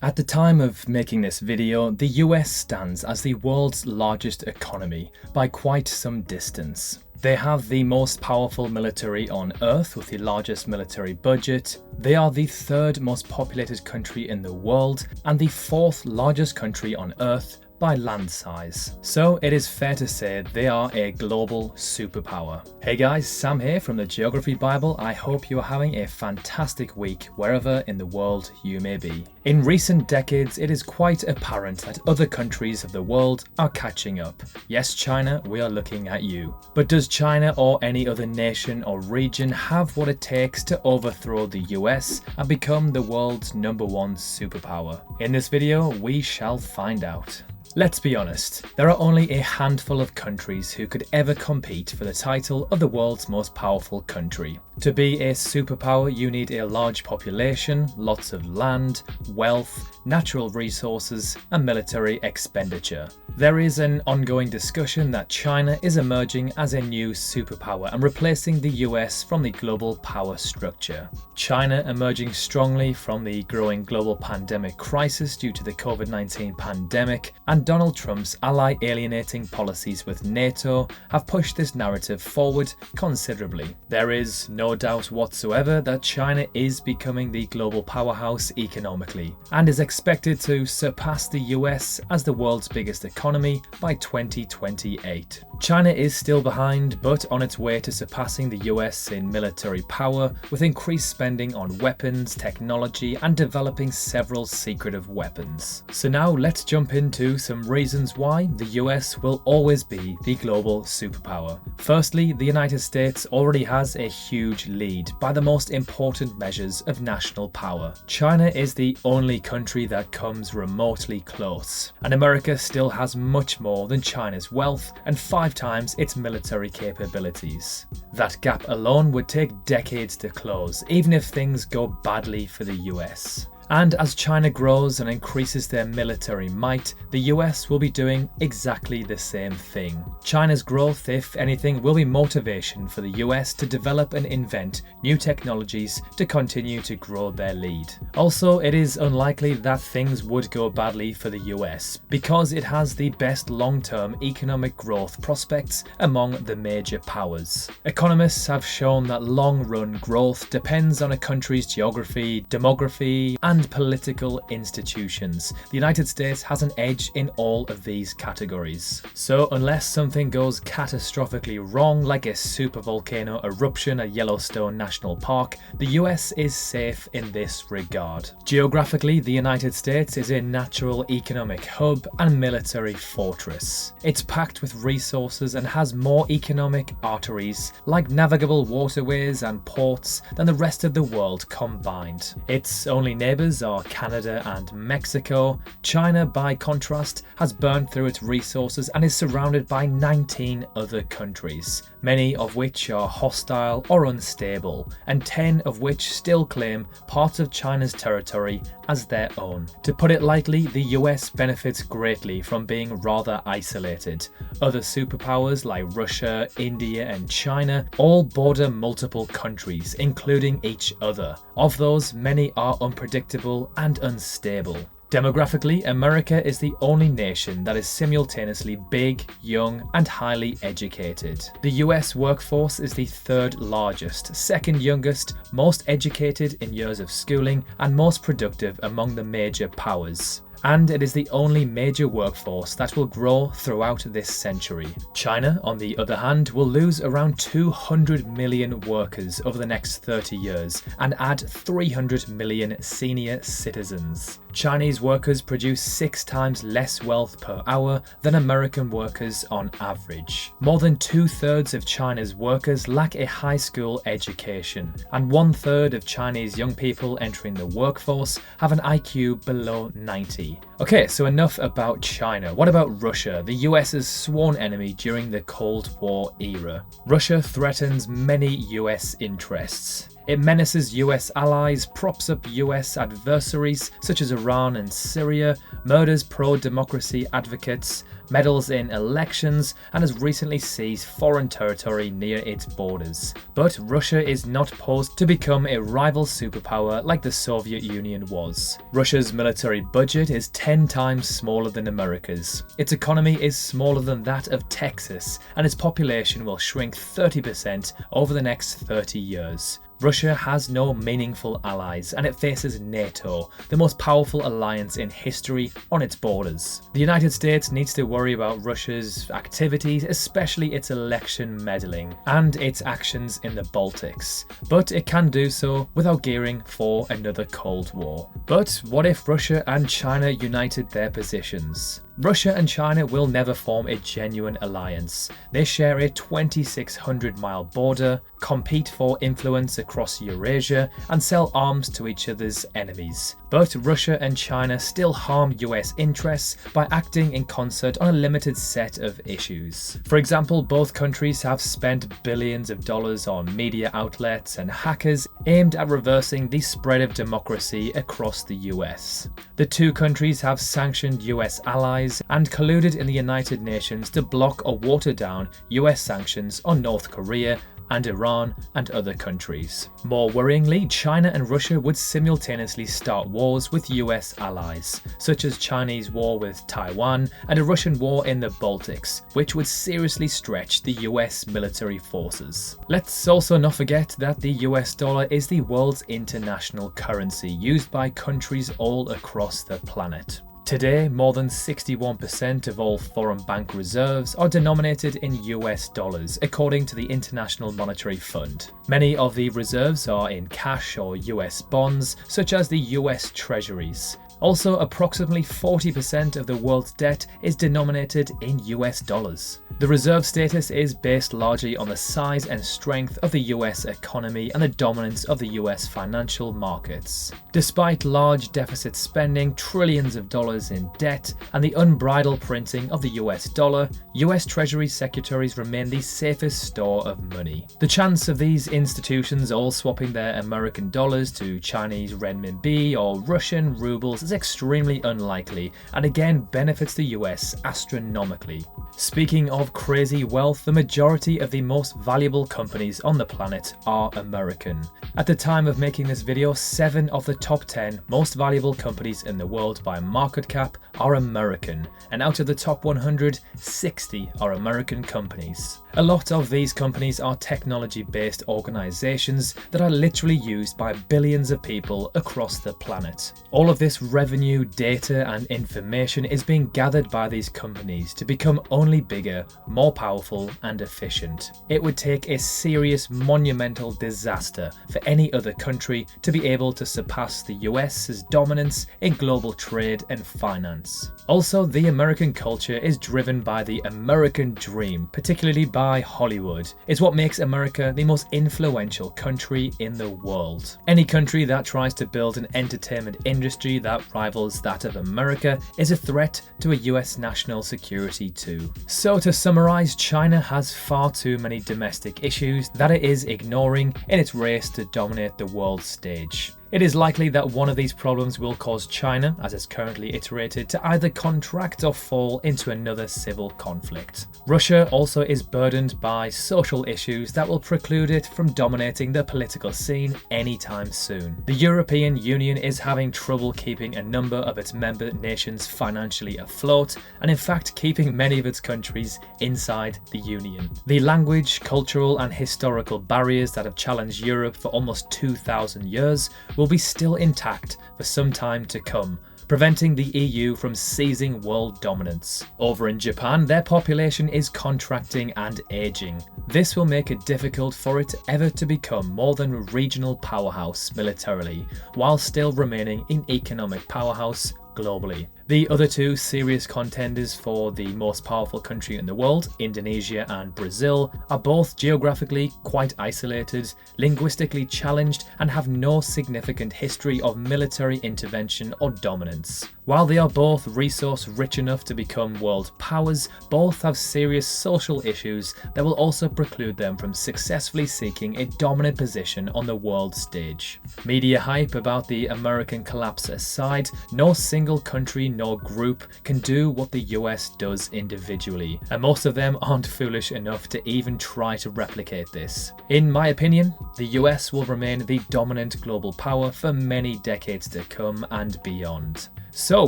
At the time of making this video, the US stands as the world's largest economy by quite some distance. They have the most powerful military on Earth with the largest military budget. They are the third most populated country in the world and the fourth largest country on Earth by land size. So it is fair to say they are a global superpower. Hey guys, Sam here from the Geography Bible. I hope you are having a fantastic week wherever in the world you may be. In recent decades, it is quite apparent that other countries of the world are catching up. Yes, China, we are looking at you. But does China or any other nation or region have what it takes to overthrow the US and become the world's #1 superpower? In this video, we shall find out. Let's be honest, there are only a handful of countries who could ever compete for the title of the world's most powerful country. To be a superpower, you need a large population, lots of land, wealth, natural resources, and military expenditure. There is an ongoing discussion that China is emerging as a new superpower and replacing the US from the global power structure. China emerging strongly from the growing global pandemic crisis due to the COVID-19 pandemic, and Donald Trump's ally alienating policies with NATO have pushed this narrative forward considerably. There is no doubt whatsoever that China is becoming the global powerhouse economically and is expected to surpass the US as the world's biggest economy by 2028. China is still behind, but on its way to surpassing the US in military power with increased spending on weapons, technology, and developing several secretive weapons. So now let's jump into some reasons why the US will always be the global superpower. Firstly, the United States already has a huge lead by the most important measures of national power. China is the only country that comes remotely close, and America still has much more than China's wealth and 5 times its military capabilities. That gap alone would take decades to close, even if things go badly for the US. And as China grows and increases their military might, the US will be doing exactly the same thing. China's growth, if anything, will be motivation for the US to develop and invent new technologies to continue to grow their lead. Also, it is unlikely that things would go badly for the US because it has the best long-term economic growth prospects among the major powers. Economists have shown that long-run growth depends on a country's geography, demography, and political institutions. The United States has an edge in all of these categories. So unless something goes catastrophically wrong, like a supervolcano eruption at Yellowstone National Park, the US is safe in this regard. Geographically, the United States is a natural economic hub and military fortress. It's packed with resources and has more economic arteries, like navigable waterways and ports, than the rest of the world combined. Its only neighbours are Canada and Mexico. China, by contrast, has burned through its resources and is surrounded by 19 other countries, many of which are hostile or unstable, and 10 of which still claim parts of China's territory as their own. To put it lightly, the US benefits greatly from being rather isolated. Other superpowers like Russia, India, and China all border multiple countries, including each other. Of those, many are unpredictable and unstable. Demographically, America is the only nation that is simultaneously big, young, and highly educated. The US workforce is the third largest, second youngest, most educated in years of schooling, and most productive among the major powers. And it is the only major workforce that will grow throughout this century. China, on the other hand, will lose around 200 million workers over the next 30 years and add 300 million senior citizens. Chinese workers produce 6 times less wealth per hour than American workers on average. More than 2/3 of China's workers lack a high school education, and 1/3 of Chinese young people entering the workforce have an IQ below 90. Okay, so enough about China. What about Russia, the US's sworn enemy during the Cold War era? Russia threatens many US interests. It menaces US allies, props up US adversaries such as Iran and Syria, murders pro-democracy advocates, meddles in elections, and has recently seized foreign territory near its borders. But Russia is not posed to become a rival superpower like the Soviet Union was. Russia's military budget is 10 times smaller than America's. Its economy is smaller than that of Texas, and its population will shrink 30% over the next 30 years. Russia has no meaningful allies, and it faces NATO, the most powerful alliance in history, on its borders. The United States needs to worry about Russia's activities, especially its election meddling and its actions in the Baltics, but it can do so without gearing for another Cold War. But what if Russia and China united their positions? Russia and China will never form a genuine alliance. They share a 2,600-mile border, compete for influence across Eurasia, and sell arms to each other's enemies. But Russia and China still harm US interests by acting in concert on a limited set of issues. For example, both countries have spent billions of dollars on media outlets and hackers aimed at reversing the spread of democracy across the US. The two countries have sanctioned US allies and colluded in the United Nations to block or water down US sanctions on North Korea and Iran and other countries. More worryingly, China and Russia would simultaneously start wars with US allies, such as Chinese war with Taiwan and a Russian war in the Baltics, which would seriously stretch the US military forces. Let's also not forget that the US dollar is the world's international currency, used by countries all across the planet. Today, more than 61% of all foreign bank reserves are denominated in US dollars, according to the International Monetary Fund. Many of the reserves are in cash or US bonds, such as the US Treasuries. Also, approximately 40% of the world's debt is denominated in US dollars. The reserve status is based largely on the size and strength of the US economy and the dominance of the US financial markets. Despite large deficit spending, trillions of dollars in debt, and the unbridled printing of the US dollar, US Treasury secretaries remain the safest store of money. The chance of these institutions all swapping their American dollars to Chinese renminbi or Russian rubles is extremely unlikely, and again benefits the US astronomically. Speaking of crazy wealth, the majority of the most valuable companies on the planet are American. At the time of making this video, 7 of the top 10 most valuable companies in the world by market cap are American, and out of the top 100, 60 are American companies. A lot of these companies are technology-based organizations that are literally used by billions of people across the planet. All of this revenue, data, and information is being gathered by these companies to become only bigger, more powerful, and efficient. It would take a serious, monumental disaster for any other country to be able to surpass the US's dominance in global trade and finance. Also, the American culture is driven by the American dream, particularly by Hollywood. It's what makes America the most influential country in the world. Any country that tries to build an entertainment industry that rivals that of America is a threat to a US national security too. So to summarize, China has far too many domestic issues that it is ignoring in its race to dominate the world stage. It is likely that one of these problems will cause China, as it's currently iterated, to either contract or fall into another civil conflict. Russia also is burdened by social issues that will preclude it from dominating the political scene anytime soon. The European Union is having trouble keeping a number of its member nations financially afloat, and in fact keeping many of its countries inside the Union. The language, cultural, and historical barriers that have challenged Europe for almost 2,000 years will be still intact for some time to come, preventing the EU from seizing world dominance. Over in Japan, their population is contracting and aging. This will make it difficult for it ever to become more than a regional powerhouse militarily, while still remaining an economic powerhouse globally. The other two serious contenders for the most powerful country in the world, Indonesia and Brazil, are both geographically quite isolated, linguistically challenged, and have no significant history of military intervention or dominance. While they are both resource rich enough to become world powers, both have serious social issues that will also preclude them from successfully seeking a dominant position on the world stage. Media hype about the American collapse aside, no single country nor group can do what the US does individually, and most of them aren't foolish enough to even try to replicate this. In my opinion, the US will remain the dominant global power for many decades to come and beyond. So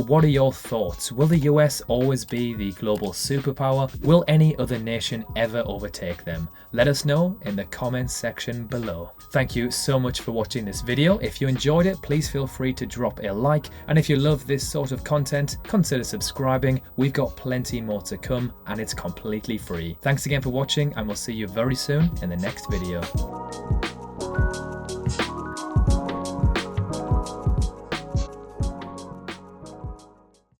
what are your thoughts? Will the US always be the global superpower? Will any other nation ever overtake them? Let us know in the comments section below. Thank you so much for watching this video. If you enjoyed it, please feel free to drop a like, and if you love this sort of content, consider subscribing. We've got plenty more to come and it's completely free. Thanks again for watching, and we'll see you very soon in the next video.